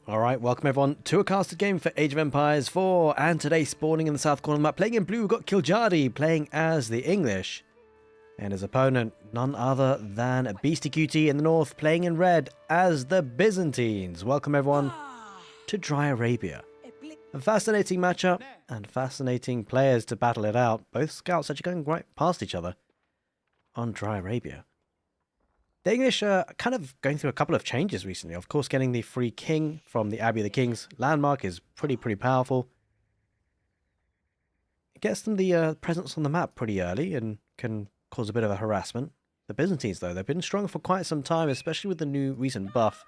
Alright, welcome everyone to a casted game for Age of Empires 4, and today spawning in the south corner of the map, playing in blue, we've got Kiljardi playing as the English, and his opponent none other than Beastyqt in the north, playing in red as the Byzantines. Welcome everyone to Dry Arabia. A fascinating matchup, and fascinating players to battle it out. Both scouts actually going right past each other on Dry Arabia. The English are kind of going through a couple of changes recently. Of course, getting the free king from the Abbey of the Kings landmark is pretty powerful. It gets them the presence on the map pretty early and can cause a bit of a harassment. The Byzantines, though, they've been strong for quite some time, especially with the new recent buff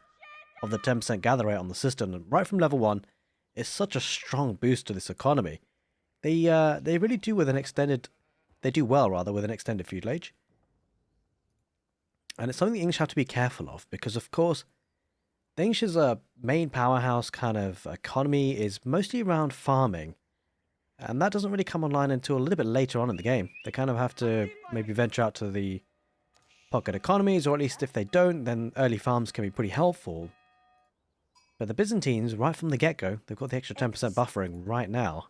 of the 10% gather rate on the system. And right from level 1, it's such a strong boost to this economy. They really do with an extended... They do well, rather, with an extended feudal age. And it's something the English have to be careful of, because, of course, the English's main powerhouse kind of economy is mostly around farming. And that doesn't really come online until a little bit later on in the game. They kind of have to maybe venture out to the pocket economies, or at least if they don't, then early farms can be pretty helpful. But the Byzantines, right from the get-go, they've got the extra 10% buffering right now,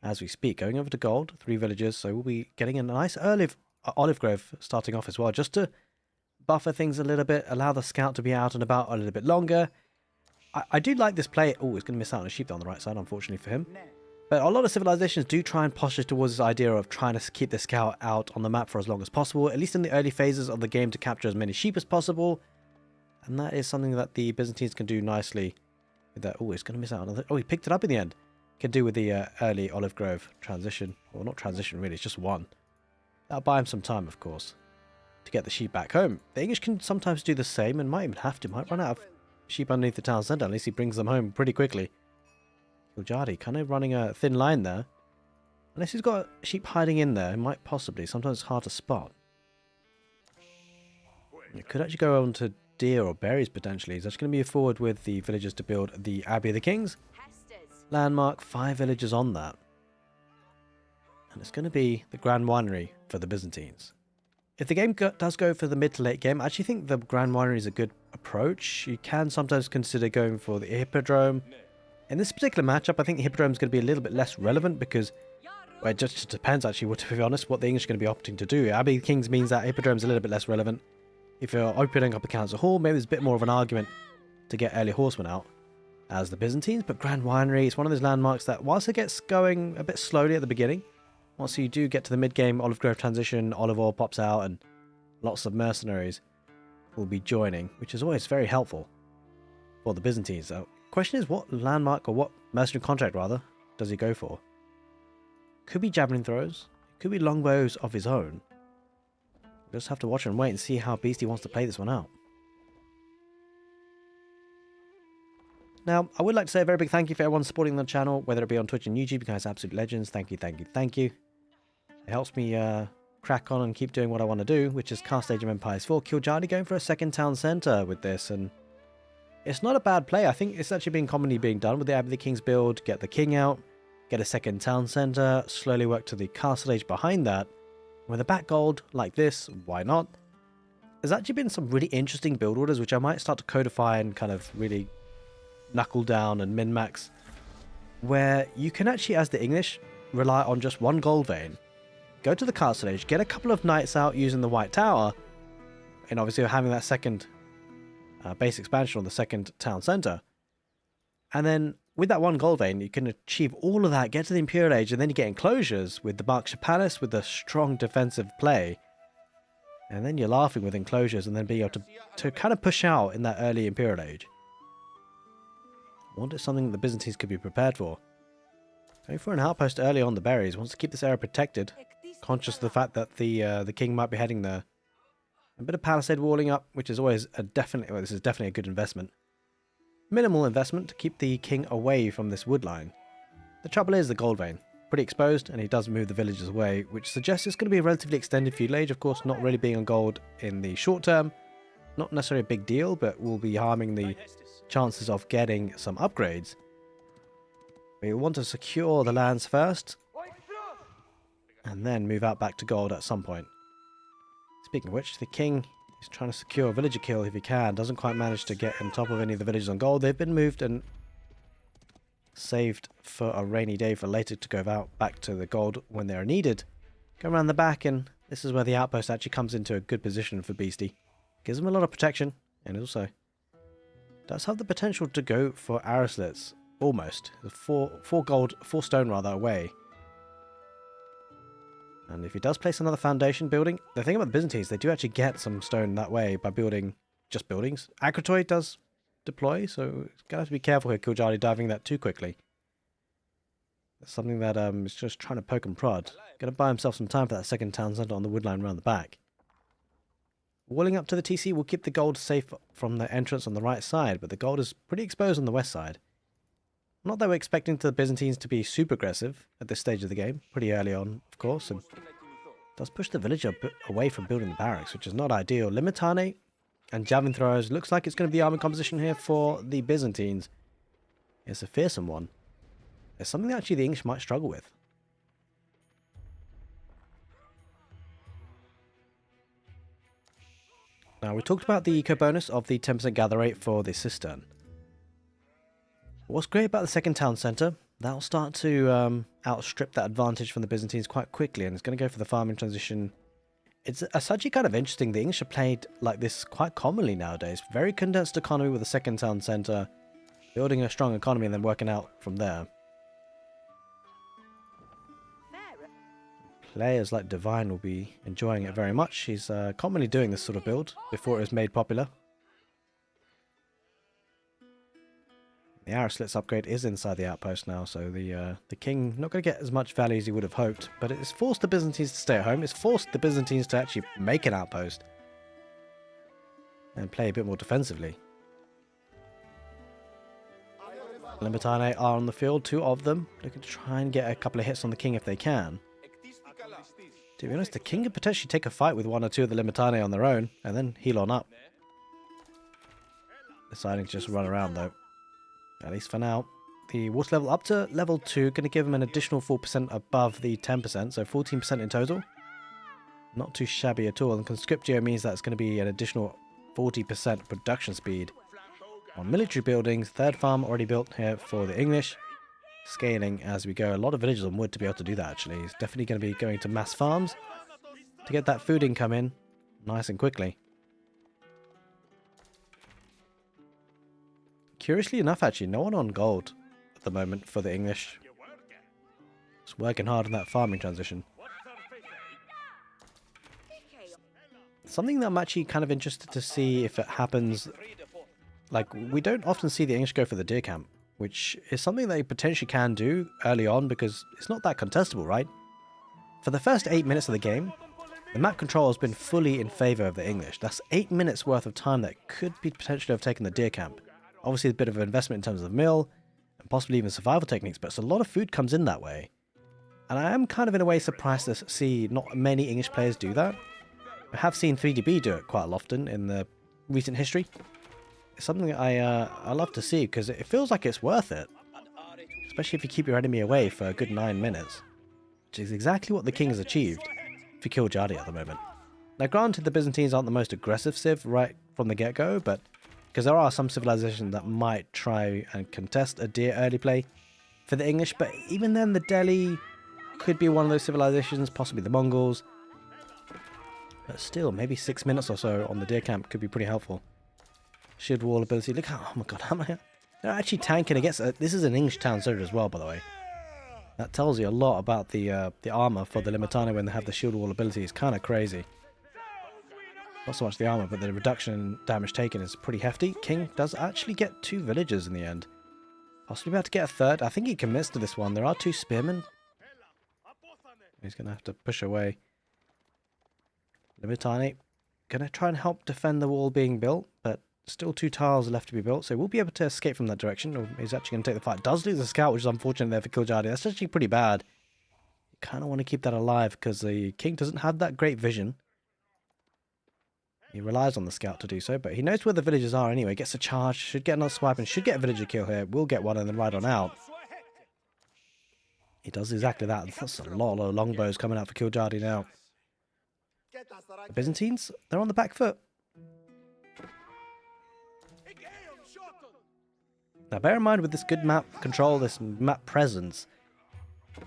as we speak. Going over to gold, 3 villages, so we'll be getting a nice olive grove starting off as well, just to buffer things a little bit, allow the scout to be out and about a little bit longer. I do like this play. Oh, he's going to miss out on a sheep on the right side, unfortunately for him. But a lot of civilizations do try and posture towards this idea of trying to keep the scout out on the map for as long as possible, at least in the early phases of the game, to capture as many sheep as possible. And that is something that the Byzantines can do nicely with that. Oh, he's going to miss out on it. Oh, he picked it up in the end. Can do with the early olive grove transition. Well, not transition really, it's just one. That'll buy him some time, of course, to get the sheep back home. The English can sometimes do the same and might even have to. Might run out of sheep underneath the town centre. At least he brings them home pretty quickly. Kiljardi kind of running a thin line there. Unless he's got sheep hiding in there, it might possibly. Sometimes it's hard to spot. You could actually go on to deer or berries potentially. He's actually going to be forward with the villagers to build the Abbey of the Kings. Landmark, 5 villages on that. And it's going to be the Grand Winery for the Byzantines. If the game does go for the mid to late game, I actually think the Grand Winery is a good approach. You can sometimes consider going for the Hippodrome. In this particular matchup, I think the Hippodrome is going to be a little bit less relevant because, well, it just depends actually, to be honest, what the English are going to be opting to do. Abbey of the Kings means that Hippodrome is a little bit less relevant. If you're opening up a council hall, maybe there's a bit more of an argument to get early horsemen out as the Byzantines. But Grand Winery is one of those landmarks that, whilst it gets going a bit slowly at the beginning, once you do get to the mid-game olive grove transition, olive oil pops out and lots of mercenaries will be joining, which is always very helpful for the Byzantines. So, question is, what landmark, or what mercenary contract rather, does he go for? Could be javelin throws, could be longbows of his own. We'll just have to watch and wait and see how Beastie wants to play this one out. Now, I would like to say a very big thank you for everyone supporting the channel, whether it be on Twitch and YouTube. You guys are absolute legends. Thank you, thank you, thank you. It helps me crack on and keep doing what I want to do, which is cast Age of Empires 4. Kiljardi going for a second town centre with this, and it's not a bad play. I think it's actually been commonly being done with the Abbey of the Kings build. Get the king out, get a second town centre, slowly work to the castle age behind that. With a back gold like this, why not? There's actually been some really interesting build orders, which I might start to codify and kind of really knuckle down and min-max, where you can actually, as the English, rely on just one gold vein, go to the castle age, get a couple of knights out using the White Tower, and obviously having that second base expansion on the second town centre. And then with that one gold vein, you can achieve all of that, get to the Imperial age, and then you get enclosures with the Berkshire Palace with a strong defensive play. And then you're laughing with enclosures and then being able to kind of push out in that early Imperial age. I wonder if something the Byzantines could be prepared for. Going for an outpost early on the berries, wants to keep this area protected, conscious of the fact that the king might be heading there. A bit of palisade walling up, which is always this is definitely a good investment. Minimal investment to keep the king away from this wood line. The trouble is the gold vein, pretty exposed, and he does move the villagers away, which suggests it's going to be a relatively extended feudal age. Of course, not really being on gold in the short term, not necessarily a big deal, but will be harming the chances of getting some upgrades. We want to secure the lands first, and then move out back to gold at some point. Speaking of which, the king He's trying to secure a villager kill if he can. Doesn't quite manage to get on top of any of the villagers on gold. They've been moved and saved for a rainy day for later to go out back to the gold when they're needed. Go around the back, and this is where the outpost actually comes into a good position for Beasty. Gives him a lot of protection, and also does have the potential to go for arrow slits. Almost. Four gold, 4 stone rather, away. And if he does place another foundation building, the thing about the Byzantines, they do actually get some stone that way by building just buildings. Akratoy does deploy, so going to have to be careful here, kiljardi, diving that too quickly. That's something that is just trying to poke and prod. Going to buy himself some time for that second town centre on the woodline around the back. Walling up to the TC will keep the gold safe from the entrance on the right side, but the gold is pretty exposed on the west side. Not that we're expecting the Byzantines to be super aggressive at this stage of the game, pretty early on, of course, and does push the villager away from building the barracks, which is not ideal. Limitane and javelin throwers, looks like it's going to be the army composition here for the Byzantines. It's a fearsome one. It's something that actually the English might struggle with. Now, we talked about the eco bonus of the 10% gather rate for the cistern. What's great about the second town centre, that'll start to outstrip that advantage from the Byzantines quite quickly, and it's going to go for the farming transition. It's actually kind of interesting. The English are played like this quite commonly nowadays. Very condensed economy with a second town centre, building a strong economy and then working out from there. Players like Divine will be enjoying it very much. He's commonly doing this sort of build before it was made popular. The arrow slits upgrade is inside the outpost now, so the king not going to get as much value as he would have hoped, but it's forced the Byzantines to stay at home. It's forced the Byzantines to actually make an outpost and play a bit more defensively. Limitane are on the field, 2 of them, looking to try and get a couple of hits on the king if they can. To be honest, the king could potentially take a fight with 1 or 2 of the Limitane on their own, and then heal on up. Deciding to just run around though. At least for now. The water level up to level 2, going to give him an additional 4% above the 10%, so 14% in total. Not too shabby at all, and Conscriptio means that's going to be an additional 40% production speed. On military buildings, 3rd farm already built here for the English. Scaling as we go. A lot of villages on wood to be able to do that actually. He's definitely going to be going to mass farms to get that food income in nice and quickly. Curiously enough, actually, no one on gold at the moment for the English. Just working hard on that farming transition. Something that I'm actually kind of interested to see if it happens. Like, we don't often see the English go for the deer camp, which is something they potentially can do early on because it's not that contestable, right? For the first 8 minutes of the game, the map control has been fully in favour of the English. That's 8 minutes worth of time that could be potentially have taken the deer camp. Obviously a bit of an investment in terms of mill and possibly even survival techniques, but a lot of food comes in that way. And I am kind of in a way surprised to see not many English players do that. I have seen 3DB do it quite often in the recent history. It's something I love to see because it feels like it's worth it. Especially if you keep your enemy away for a good 9 minutes. Which is exactly what the king has achieved for kiljardi at the moment. Now granted the Byzantines aren't the most aggressive civ right from the get-go, but because there are some civilizations that might try and contest a deer early play for the English, but even then the Delhi could be one of those civilizations, possibly the Mongols. But still, maybe 6 minutes or so on the deer camp could be pretty helpful. Shield wall ability, look how, oh my god, how am I? They're actually tanking against, this is an English town soldier as well, by the way. That tells you a lot about the armor for the Limitane when they have the shield wall ability. It's kind of crazy. Not so much the armor, but the reduction in damage taken is pretty hefty. King does actually get 2 villagers in the end. Possibly about to get a 3rd. I think he commits to this one. There are 2 spearmen. He's going to have to push away. Limitane going to try and help defend the wall being built, but still 2 tiles left to be built, so we'll be able to escape from that direction. Or he's actually going to take the fight. Does lose a scout, which is unfortunate there for kiljardi. That's actually pretty bad. You kind of want to keep that alive because the king doesn't have that great vision. He relies on the scout to do so, but he knows where the villagers are anyway. Gets a charge, should get another swipe, and should get a villager kill here. Will get one and then ride on out. He does exactly that. That's a lot of longbows coming out for kiljardi now. The Byzantines, they're on the back foot. Now bear in mind with this good map control, this map presence,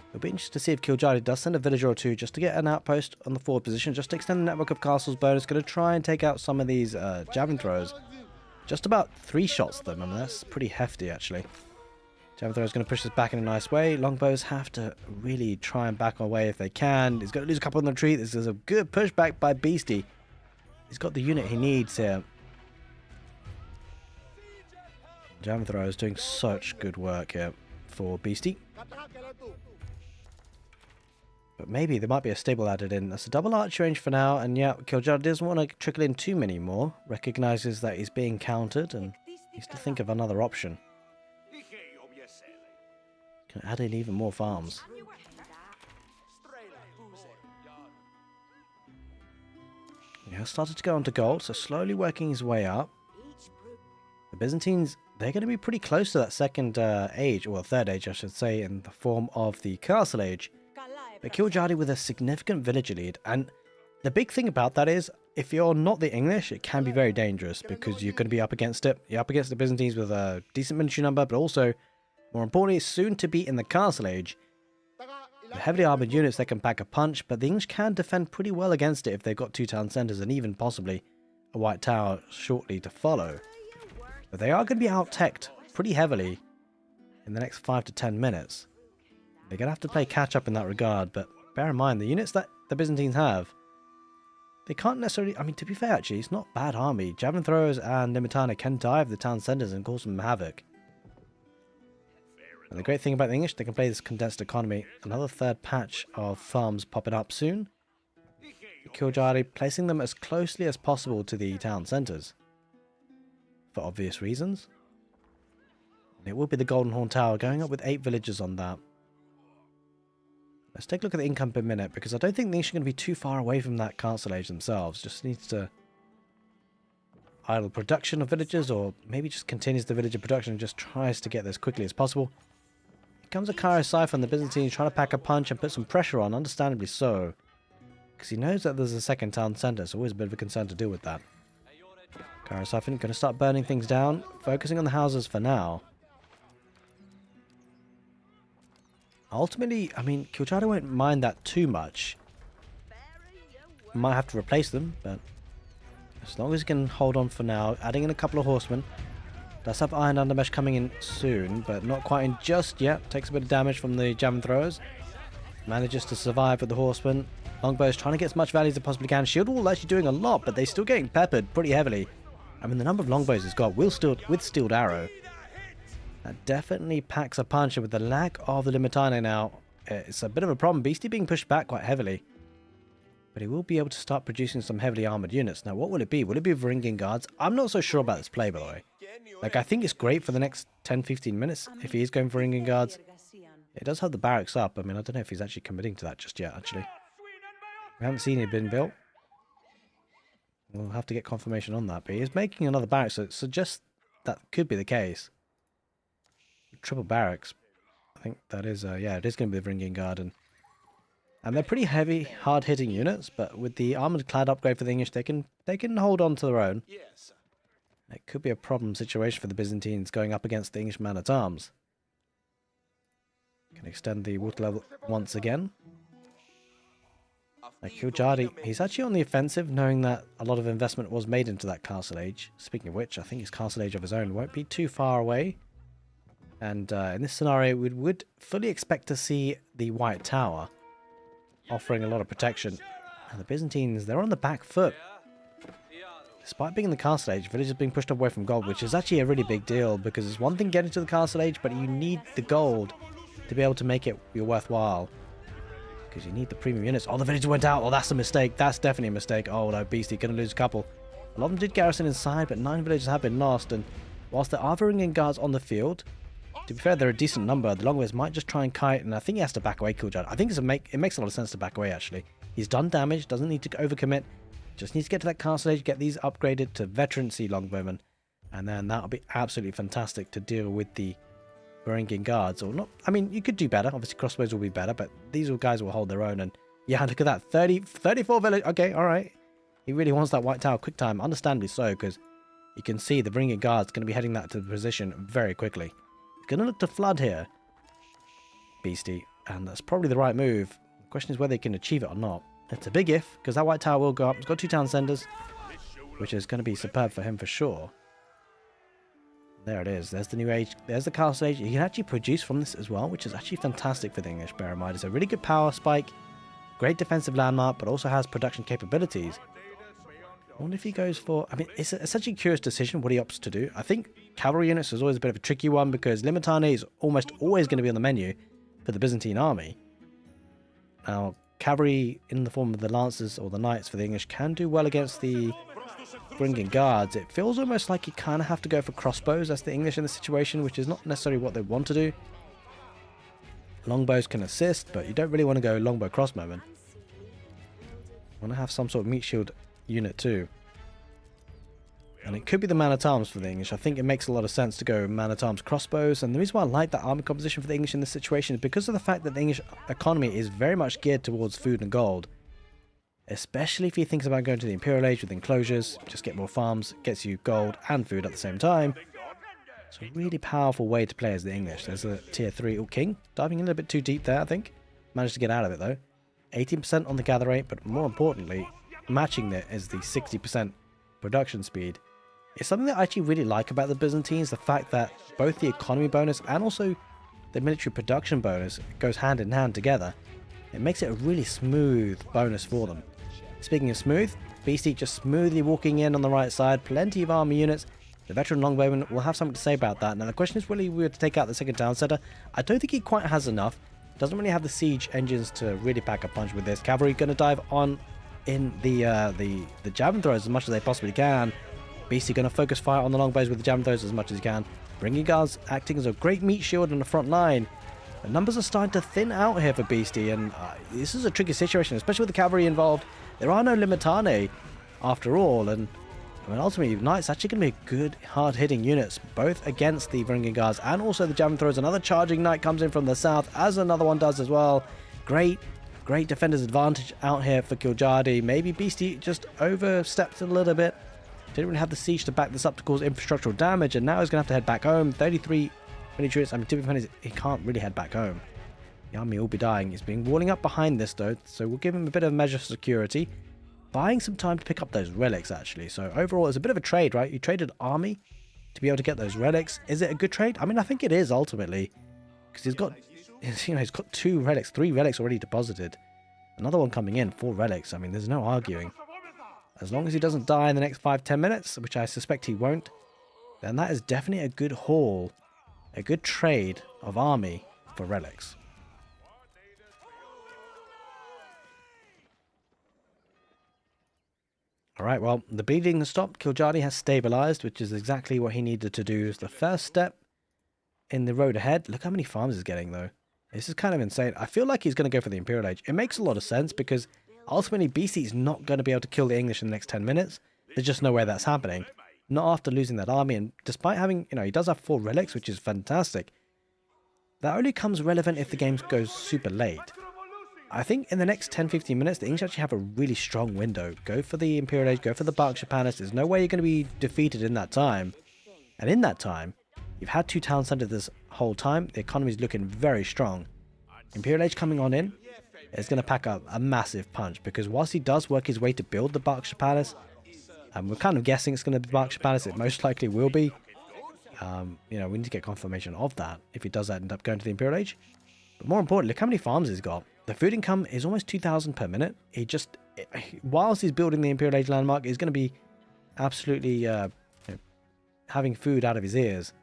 it'll be interesting to see if Kiljardi does send a villager or two just to get an outpost on the forward position, just to extend the network of castles bonus. Going to try and take out some of these javelin throwers. Just about 3 shots of them. I mean, that's pretty hefty actually. Javelin thrower is going to push this back in a nice way. Longbows have to really try and back away if they can. He's going to lose a couple on the retreat. This is a good pushback by Beasty. He's got the unit he needs here. Javelin thrower is doing such good work here for Beasty. But maybe there might be a stable added in. That's a double arch range for now. And yeah, Kiljardi doesn't want to trickle in too many more. Recognizes that he's being countered and needs to think of another option. Can add in even more farms. Yeah, started to go onto gold, so slowly working his way up. The Byzantines, they're going to be pretty close to that second age, or third age I should say, in the form of the Castle Age. But Kiljardi with a significant villager lead, and the big thing about that is, if you're not the English, it can be very dangerous, because you're going to be up against it. You're up against the Byzantines with a decent military number, but also, more importantly, soon to be in the Castle Age. The heavily armoured units that can pack a punch, but the English can defend pretty well against it if they've got 2 town centres and even possibly a white tower shortly to follow. But they are going to be out-teched pretty heavily in the next 5 to 10 minutes. They're going to have to play catch-up in that regard, but bear in mind, the units that the Byzantines have, they can't necessarily... I mean, to be fair, actually, it's not a bad army. Javelin throwers and Limitana can dive the town centres and cause some havoc. And the great thing about the English, they can play this condensed economy. Another third patch of farms popping up soon. Kiljardi placing them as closely as possible to the town centres. For obvious reasons. And it will be the Golden Horn Tower, going up with 8 villagers on that. Let's take a look at the income per minute, because I don't think the English are going to be too far away from that Castle Age themselves. Just needs to idle production of villagers, or maybe just continues the villager production and just tries to get there as quickly as possible. Here comes a Cairo Siphon, the Byzantines trying to pack a punch and put some pressure on, understandably so. Because he knows that there's a second town centre, so always a bit of a concern to deal with that. Cairo Siphon going to start burning things down, focusing on the houses for now. Ultimately, I mean, Kiljardi won't mind that too much. Might have to replace them, but as long as he can hold on for now, adding in a couple of horsemen. Does have Iron Undermesh coming in soon, but not quite in just yet. Takes a bit of damage from the javelin throwers. Manages to survive with the horsemen. Longbow's trying to get as much value as it possibly can. Shield Wall actually doing a lot, but they're still getting peppered pretty heavily. I mean, the number of longbows it's got with Steeled Arrow. That definitely packs a punch, and with the lack of the Limitane now, it's a bit of a problem. Beasty being pushed back quite heavily. But he will be able to start producing some heavily armoured units. Now, what will it be? Will it be Varangian Guards? I'm not so sure about this play, by the way. Like, I think it's great for the next 10-15 minutes if he is going for Varangian Guards. It does have the barracks up. I mean, I don't know if he's actually committing to that just yet, actually. We haven't seen it being built. We'll have to get confirmation on that. But he is making another barracks, so it suggests that could be the case. Triple barracks. I think that is, yeah, it is going to be the Varangian Guard. And they're pretty heavy, hard-hitting units, but with the armoured clad upgrade for the English, they can hold on to their own. It could be a problem situation for the Byzantines going up against the English man-at-arms. Can extend the water level once again. Kiljardi, he's actually on the offensive, knowing that a lot of investment was made into that Castle Age. Speaking of which, I think his Castle Age of his own won't be too far away. And in this scenario, we would fully expect to see the White Tower offering a lot of protection. And the Byzantines, they're on the back foot. Despite being in the Castle Age, villagers being pushed away from gold, which is actually a really big deal, because it's one thing getting to the Castle Age, but you need the gold to be able to make it worthwhile. Because you need the premium units. Oh, the villager went out. Oh, that's a mistake. That's definitely a mistake. Oh, no, Beastie, going to lose a couple. A lot of them did garrison inside, but 9 villagers have been lost. And whilst there are Varangian Guards on the field, to be fair, they're a decent number. The Longbows might just try and kite, and I think he has to back away, Kiljardi. I think it makes a lot of sense to back away, actually. He's done damage, doesn't need to overcommit. Just needs to get to that Castle Age, get these upgraded to veterancy Longbowmen. And then that'll be absolutely fantastic to deal with the Varangian Guards. Or not. I mean, you could do better. Obviously, crossbows will be better, but these guys will hold their own. And yeah, look at that. 34 village. Okay, all right. He really wants that White Tower quick time. Understandably so, because You can see the Wingard guard's going to be heading that to the position very quickly. He's going to look to flood here, Beasty, and that's probably the right move. The question is whether he can achieve it or not. It's a big if, because that white tower will go up. He's got 2 town centers, which is going to be superb for him for sure. There it is. There's the new age. There's the castle age. You can actually produce from this as well, which is actually fantastic for the English, bear in mind. It's a really good power spike, great defensive landmark, but also has production capabilities. I wonder if he goes for... I mean, it's such a curious decision what he opts to do. I think cavalry units is always a bit of a tricky one because Limitane is almost always going to be on the menu for the Byzantine army. Now, cavalry in the form of the lancers or the knights for the English can do well against the Wingard guards. It feels almost like you kind of have to go for crossbows as the English in this situation, which is not necessarily what they want to do. Longbows can assist, but you don't really want to go longbow crossbowman. You want to have some sort of meat shield unit too. And it could be the man-at-arms for the English. I think it makes a lot of sense to go man-at-arms crossbows. And the reason why I like that army composition for the English in this situation is because of the fact that the English economy is very much geared towards food and gold. Especially if he thinks about going to the Imperial Age with enclosures, just get more farms, gets you gold and food at the same time. It's a really powerful way to play as the English. There's a tier 3 king, diving in a little bit too deep there, I think. Managed to get out of it though. 18% on the gather rate, but more importantly, matching it is the 60% production speed. It's something that I actually really like about the Byzantines, the fact that both the economy bonus and also the military production bonus goes hand in hand together. It makes it a really smooth bonus for them. Speaking of smooth, Beastyqt just smoothly walking in on the right side, plenty of army units. The veteran longbowman will have something to say about that. Now the question is, will he be able to take out the second town center? I don't think he quite has enough. Doesn't really have the siege engines to really pack a punch with this. Cavalry going to dive on in the javelin throws as much as they possibly can. Beastyqt going to focus fire on the longbows with the javelin throws as much as he can. Bringing guards acting as a great meat shield on the front line. The numbers are starting to thin out here for Beastyqt, and this is a tricky situation, especially with the cavalry involved. There are no Limitane after all, and I mean, ultimately, Knights actually going to be good, hard-hitting units, both against the Wingard guards and also the javelin throws. Another charging knight comes in from the south, as another one does as well. Great defender's advantage out here for kiljardi. Maybe Beastyqt just overstepped a little bit. Didn't really have the siege to back this up to cause infrastructural damage, and now he's going to have to head back home. 33 military units. I mean, to be honest, he can't really head back home. The army will be dying. He's been walling up behind this though, so we'll give him a bit of measure of security. Buying some time to pick up those relics actually. So overall, it's a bit of a trade, right? You traded army to be able to get those relics. Is it a good trade? I mean, I think it is ultimately, because he's got 2 relics, 3 relics already deposited. Another one coming in, 4 relics. I mean, there's no arguing. As long as he doesn't die in the next 5-10 minutes, which I suspect he won't, then that is definitely a good haul, a good trade of army for relics. Alright, well, the bleeding has stopped. Kiljardi has stabilized, which is exactly what he needed to do as the first step in the road ahead. Look how many farms he's getting, though. This is kind of insane. I feel like he's going to go for the Imperial Age. It makes a lot of sense because ultimately Beastyqt is not going to be able to kill the English in the next 10 minutes. There's just no way that's happening. Not after losing that army, and despite having, he does have 4 relics, which is fantastic. That only comes relevant if the game goes super late. I think in the next 10-15 minutes, the English actually have a really strong window. Go for the Imperial Age, go for the Berkshire Palace. There's no way you're going to be defeated in that time. And in that time, you've had 2 town centers this whole time. The economy is looking very strong. Imperial Age coming on in is going to pack up a massive punch, because whilst he does work his way to build the Berkshire Palace, and we're kind of guessing it's going to be Berkshire Palace, it most likely will be. We need to get confirmation of that if he does end up going to the Imperial Age. But more importantly, look how many farms he's got. The food income is almost 2,000 per minute. Whilst he's building the Imperial Age landmark, he's going to be absolutely having food out of his ears.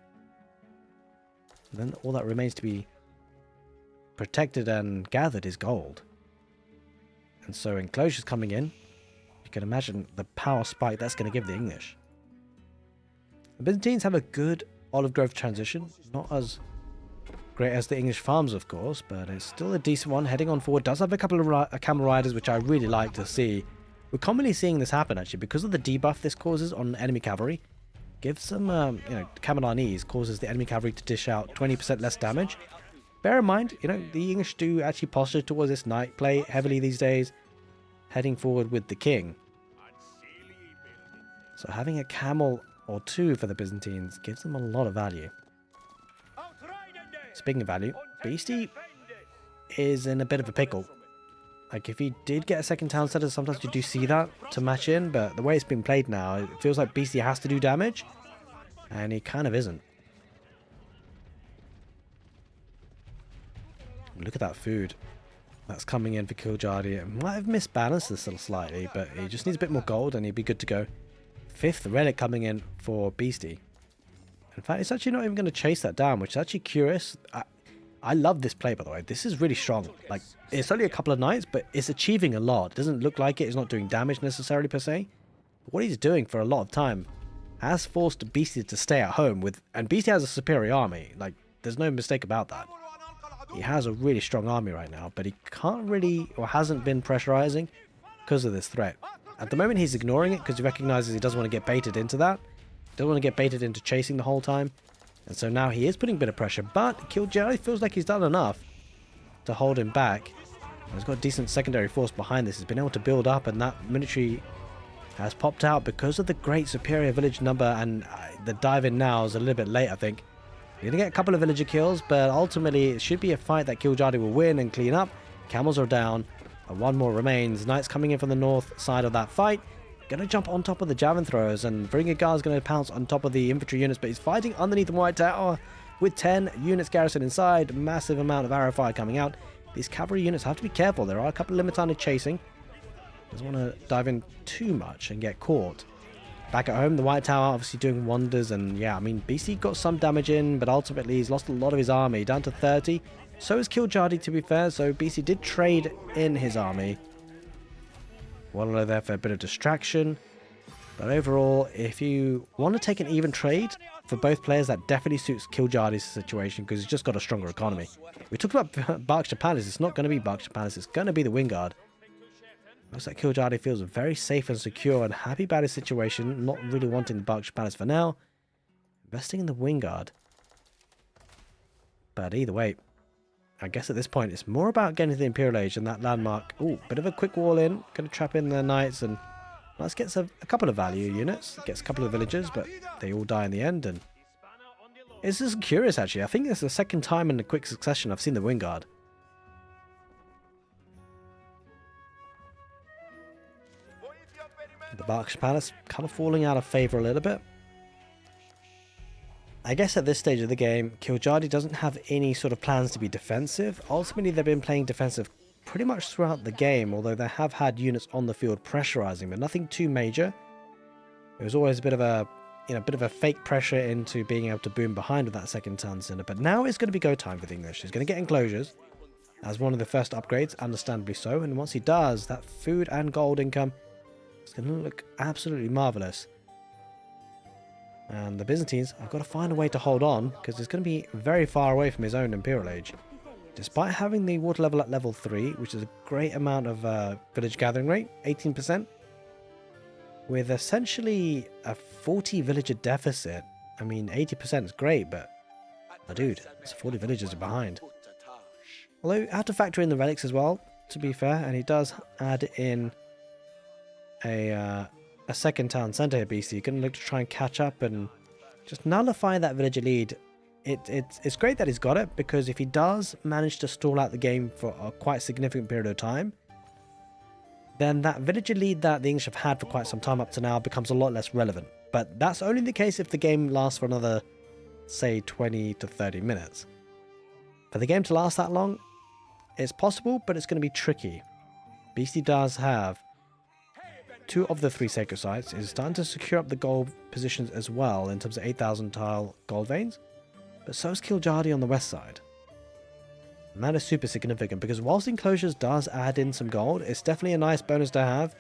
And then all that remains to be protected and gathered is gold. And so enclosures coming in, you can imagine the power spike that's going to give the English. The Byzantines have a good olive grove transition, not as great as the English farms, of course, but it's still a decent one. Heading on forward, does have a couple of camel riders, which I really like to see. We're commonly seeing this happen, actually, because of the debuff this causes on enemy cavalry. Gives them, Camelanese causes the enemy cavalry to dish out 20% less damage. Bear in mind, the English do actually posture towards this knight play heavily these days, heading forward with the king. So having a camel or 2 for the Byzantines gives them a lot of value. Speaking of value, Beasty is in a bit of a pickle. Like, if he did get a second town center, sometimes you do see that to match in, but the way it's been played now, it feels like Beasty has to do damage, and he kind of isn't. Look at that food that's coming in for kiljardi. It might have misbalanced this a little slightly, but he just needs a bit more gold and he'd be good to go. 5th relic coming in for Beasty. In fact, it's actually not even going to chase that down, which is actually curious. I love this play, by the way. This is really strong. Like, it's only a couple of knights, but it's achieving a lot. It doesn't look like it. It's not doing damage necessarily per se. But what he's doing for a lot of time has forced Beasty to stay at home with, and Beasty has a superior army. Like, there's no mistake about that. He has a really strong army right now, but he can't really, or hasn't been pressurizing because of this threat. At the moment, he's ignoring it because he recognizes he doesn't want to get baited into that. He doesn't want to get baited into chasing the whole time. And so now he is putting a bit of pressure, but kiljardi feels like he's done enough to hold him back. And he's got a decent secondary force behind this. He's been able to build up, and that military has popped out because of the great superior village number, and the dive in now is a little bit late, I think. You're going to get a couple of villager kills, but ultimately it should be a fight that kiljardi will win and clean up. Camels are down, and 1 more remains. Knights coming in from the north side of that fight. Going to jump on top of the javelin throwers, and Wingard is going to pounce on top of the infantry units, but he's fighting underneath the white tower with 10 units garrisoned inside. Massive amount of arrow fire coming out. These cavalry units have to be careful. There are a couple of Limitanid chasing. Doesn't want to dive in too much and get caught. Back at home, the white tower obviously doing wonders, and yeah, I mean, Beasty got some damage in, but ultimately he's lost a lot of his army, down to 30. So is kiljardi, to be fair, so Beasty did trade in his army. One there for a bit of distraction. But overall, if you want to take an even trade for both players, that definitely suits kiljardi's situation because he's just got a stronger economy. We talked about Byzantine Palace. It's not going to be Byzantine Palace. It's going to be the Wingard. Looks like kiljardi feels very safe and secure and happy about his situation. Not really wanting the Byzantine Palace for now. Investing in the Wingard. But either way, I guess at this point, it's more about getting to the Imperial Age and that landmark. Ooh, bit of a quick wall in. Going to trap in the knights, and let's get a couple of value units. Gets a couple of villagers, but they all die in the end. And it's just curious, actually. I think it's the second time in a quick succession I've seen the Wingard. The Byzantine Palace kind of falling out of favour a little bit. I guess at this stage of the game, kiljardi doesn't have any sort of plans to be defensive. Ultimately, they've been playing defensive pretty much throughout the game, although they have had units on the field pressurizing, but nothing too major. It was always a bit of a fake pressure into being able to boom behind with that second town center. But now it's going to be go time for the English. He's going to get enclosures as one of the first upgrades, understandably so. And once he does, that food and gold income is going to look absolutely marvelous. And the Byzantines have got to find a way to hold on, because it's going to be very far away from his own Imperial Age. Despite having the water level at level 3, which is a great amount of village gathering rate, 18%, with essentially a 40 villager deficit. I mean, 80% is great, but oh, dude, it's 40 villagers are behind. Although, you have to factor in the relics as well, to be fair, and he does add in a second town centre here, BC. You're going to look to try and catch up and just nullify that villager lead. It's great that he's got it, because if he does manage to stall out the game for a quite significant period of time, then that villager lead that the English have had for quite some time up to now becomes a lot less relevant. But that's only the case if the game lasts for another, say, 20 to 30 minutes. For the game to last that long, it's possible, but it's going to be tricky. Beasty does have 2 of the 3 sacred sites. Is starting to secure up the gold positions as well in terms of 8,000 tile gold veins. But so is kiljardi on the west side. And that is super significant, because whilst enclosures does add in some gold, it's definitely a nice bonus to have.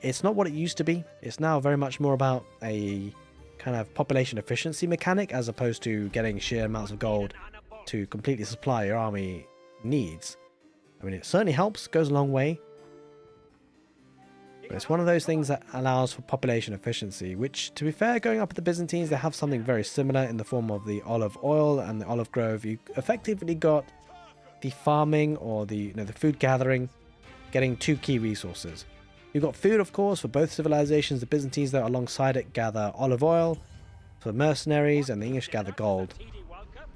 It's not what it used to be. It's now very much more about a kind of population efficiency mechanic, as opposed to getting sheer amounts of gold to completely supply your army needs. I mean, it certainly helps, goes a long way. But it's one of those things that allows for population efficiency, which, to be fair, going up at the Byzantines, they have something very similar in the form of the olive oil and the olive grove. You effectively got the farming, or the food gathering, getting 2 key resources. You've got food, of course, for both civilizations. The Byzantines, though, alongside it, gather olive oil for mercenaries, and the English gather gold.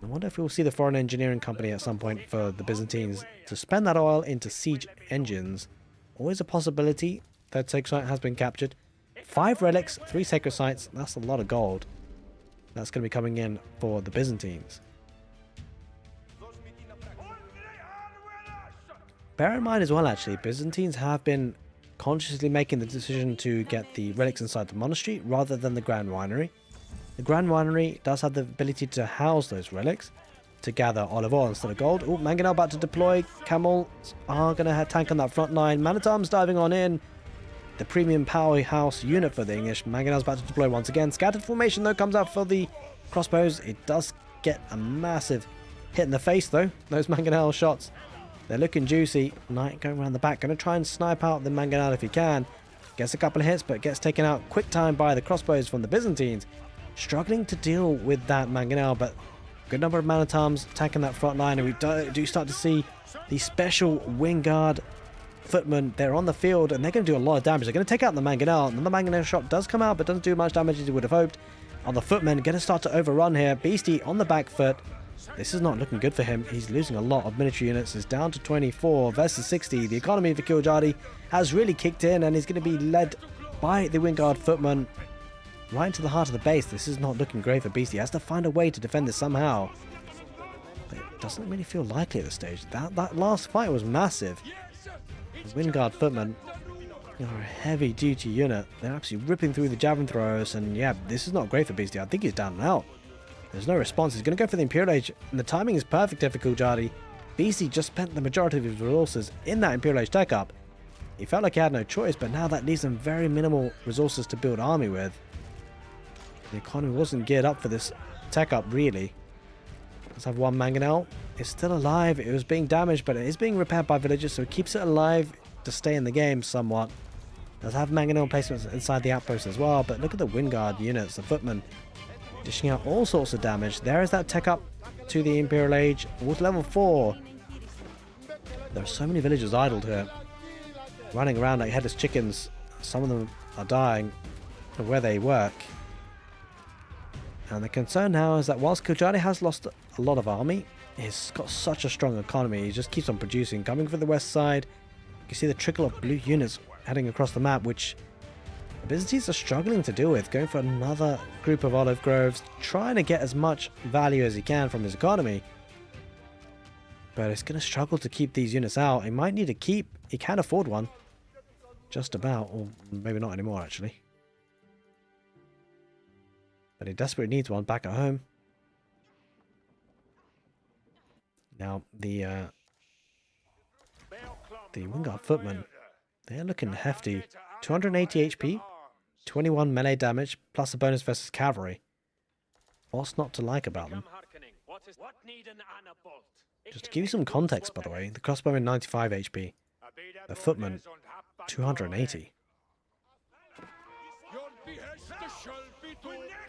I wonder if we'll see the foreign engineering company at some point for the Byzantines to spend that oil into siege engines. Always a possibility. Third sacred site has been captured. 5 relics, 3 sacred sites. That's a lot of gold. That's going to be coming in for the Byzantines. Bear in mind as well, actually, Byzantines have been consciously making the decision to get the relics inside the monastery rather than the Grand Winery. The Grand Winery does have the ability to house those relics, to gather olive oil instead of gold. Oh, Mangonel about to deploy. Camels are going to have tank on that front line. Man-at-Arms diving on in. The premium powerhouse unit for the English. Mangonel's about to deploy once again. Scattered formation, though, comes out for the crossbows. It does get a massive hit in the face, though. Those Mangonel shots. They're looking juicy. Knight going around the back. Going to try and snipe out the Mangonel if he can. Gets a couple of hits, but gets taken out quick time by the crossbows from the Byzantines. Struggling to deal with that Mangonel, but good number of man-at-arms attacking that front line. And we do start to see the special Wingard footmen. They're on the field, and they're going to do a lot of damage. They're going to take out the Mangonel. And the Mangonel shot does come out, but doesn't do much damage as you would have hoped. On the footmen, going to start to overrun here. Beasty on the back foot. This is not looking good for him. He's losing a lot of military units. It's down to 24 versus 60. The economy for kiljardi has really kicked in, and he's going to be led by the Wingard footman right into the heart of the base. This is not looking great for Beasty. He has to find a way to defend this somehow. But it doesn't really feel likely at this stage. That last fight was massive. The Wingard footmen are a heavy-duty unit. They're absolutely ripping through the javelin throwers, and yeah, this is not great for Beasty. I think he's down and out. There's no response. He's going to go for the Imperial Age, and the timing is perfect here for kiljardi. Beasty just spent the majority of his resources in that Imperial Age tech-up. He felt like he had no choice, but now that leaves him very minimal resources to build army with. The economy wasn't geared up for this tech-up, really. Let's have one Mangonel. It's still alive. It was being damaged, but it is being repaired by villagers, so it keeps it alive to stay in the game somewhat. Let's have Mangonel placements inside the outpost as well, but look at the Wingard units, the footmen, dishing out all sorts of damage. There is that tech up to the Imperial Age. With level 4. There are so many villagers idled here, running around like headless chickens. Some of them are dying of where they work. And the concern now is that whilst kiljardi has lost a lot of army, he's got such a strong economy. He just keeps on producing. Coming for the west side, you can see the trickle of blue units heading across the map, which the Byzantines are struggling to deal with. Going for another group of olive groves, trying to get as much value as he can from his economy. But it's going to struggle to keep these units out. He might need to keep. He can afford one. Just about. Or maybe not anymore, actually. But he desperately needs one back at home. Now, the Wingard footmen, they're looking hefty. 280 HP, 21 melee damage, plus a bonus versus cavalry. What's not to like about them? Just to give you some context, by the way, the crossbowmen 95 HP, the footmen 280.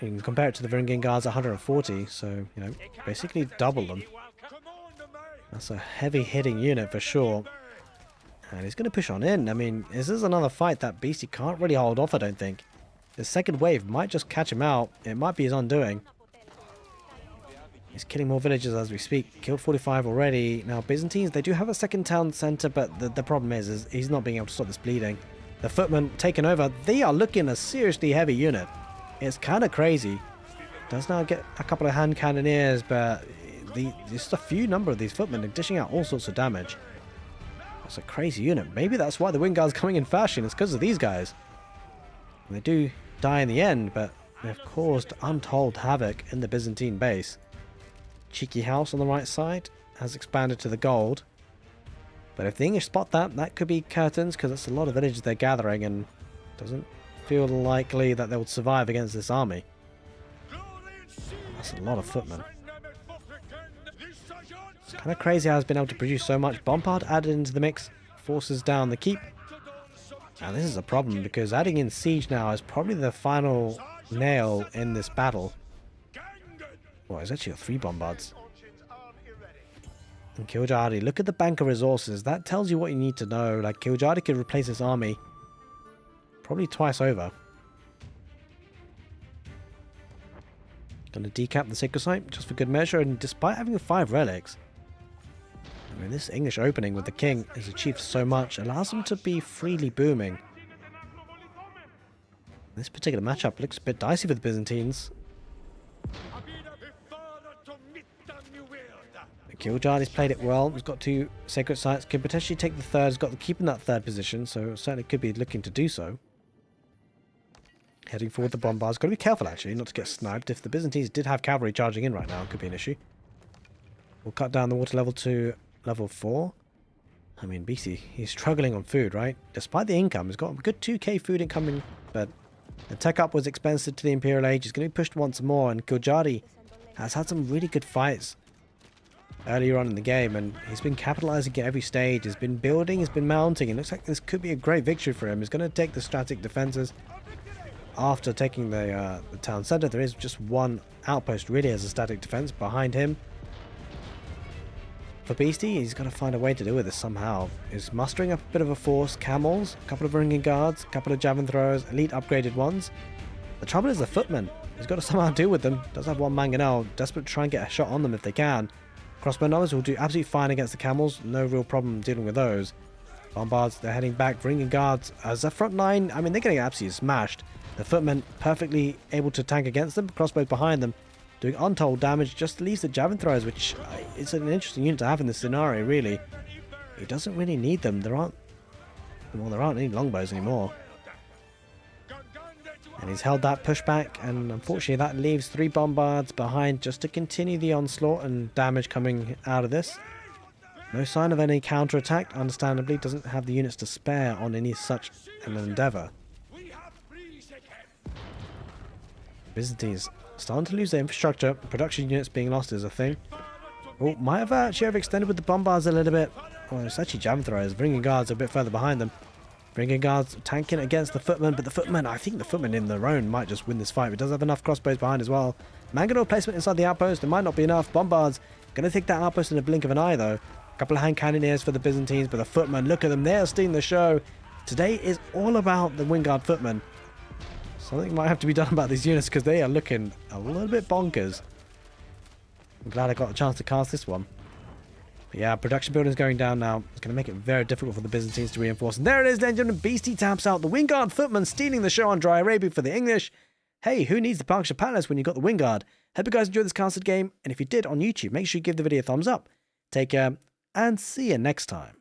You can compare it to the Wynguards 140, so, you know, basically double them. That's a heavy hitting unit for sure. And he's going to push on in. I mean, this is another fight that Beasty can't really hold off, I don't think. The second wave might just catch him out. It might be his undoing. He's killing more villagers as we speak. Killed 45 already. Now, Byzantines, they do have a second town centre, but the problem is he's not being able to stop this bleeding. The footmen taken over. They are looking a seriously heavy unit. It's kind of crazy. Does now get a couple of hand cannoneers, but just a few number of these footmen are dishing out all sorts of damage. It's a crazy unit. Maybe that's why the Wingard's coming in fashion. It's because of these guys. And they do die in the end, but they've caused untold havoc in the Byzantine base. Cheeky house on the right side has expanded to the gold. But if the English spot that, that could be curtains, because it's a lot of villages they're gathering, and doesn't feel likely that they would survive against this army. That's a lot of footmen. It's kind of crazy how it's been able to produce so much. Bombard added into the mix, forces down the keep. And this is a problem, because adding in siege now is probably the final nail in this battle. Well, it's actually 3 bombards. And kiljardi, look at the bank of resources. That tells you what you need to know. Like, kiljardi could replace this army Probably twice over. Gonna decap the sacred site just for good measure, and despite having 5 relics, I mean, this English opening with the king has achieved so much, allows them to be freely booming. This particular matchup looks a bit dicey for the Byzantines. The kiljardi's played it well. He's got 2 sacred sites, could potentially take the third. He's got the keep in that third position, so certainly could be looking to do so. Heading forward the bombards. Got to be careful actually, not to get sniped. If the Byzantines did have cavalry charging in right now, it could be an issue. We'll cut down the water level to level 4. I mean, BC, he's struggling on food, right? Despite the income, he's got a good 2k food incoming, but the tech up was expensive to the Imperial age. He's going to be pushed once more, and kiljardi has had some really good fights earlier on in the game, and he's been capitalizing at every stage. He's been building, he's been mounting. It looks like this could be a great victory for him. He's going to take the static defenses. After taking the town center, there is just one outpost really as a static defense behind him. For Beastie, he's got to find a way to deal with this somehow. He's mustering up a bit of a force, camels, a couple of ringing guards, a couple of javelin throwers, elite upgraded ones. The trouble is the footmen. He's got to somehow deal with them. Does have one mangonel, desperate to try and get a shot on them if they can. Crossbow numbers will do absolutely fine against the camels. No real problem dealing with those. Bombards, they're heading back. Ringing guards as a front line. I mean, they're getting absolutely smashed. The footmen perfectly able to tank against them. Crossbows behind them, doing untold damage. Just leaves the javelin throwers, which is an interesting unit to have in this scenario, really. He doesn't really need them. There aren't any longbows anymore. And he's held that pushback, and unfortunately that leaves 3 bombards behind just to continue the onslaught and damage coming out of this. No sign of any counterattack, understandably. Doesn't have the units to spare on any such an endeavour. Byzantines starting to lose their infrastructure. Production units being lost is a thing. Oh, might have actually overextended with the bombards a little bit. Oh, it's actually javelin throwers. Bringing guards a bit further behind them. Bringing guards tanking against the footmen, but the footmen, I think the footmen in their own might just win this fight. It does have enough crossbows behind as well. Mangonel placement inside the outpost. It might not be enough. Bombards going to take that outpost in a blink of an eye though. A couple of hand cannoneers for the Byzantines, but the footmen, look at them. They're stealing the show. Today is all about the Wingard footmen. Something might have to be done about these units because they are looking a little bit bonkers. I'm glad I got a chance to cast this one. But yeah, production building is going down now. It's going to make it very difficult for the Byzantines to reinforce. And there it is, ladies and gentlemen. Beastie taps out the Wingard footman, stealing the show on Dry Arabia for the English. Hey, who needs the Berkshire Palace when you got the Wingard? Hope you guys enjoyed this casted game. And if you did on YouTube, make sure you give the video a thumbs up. Take care and see you next time.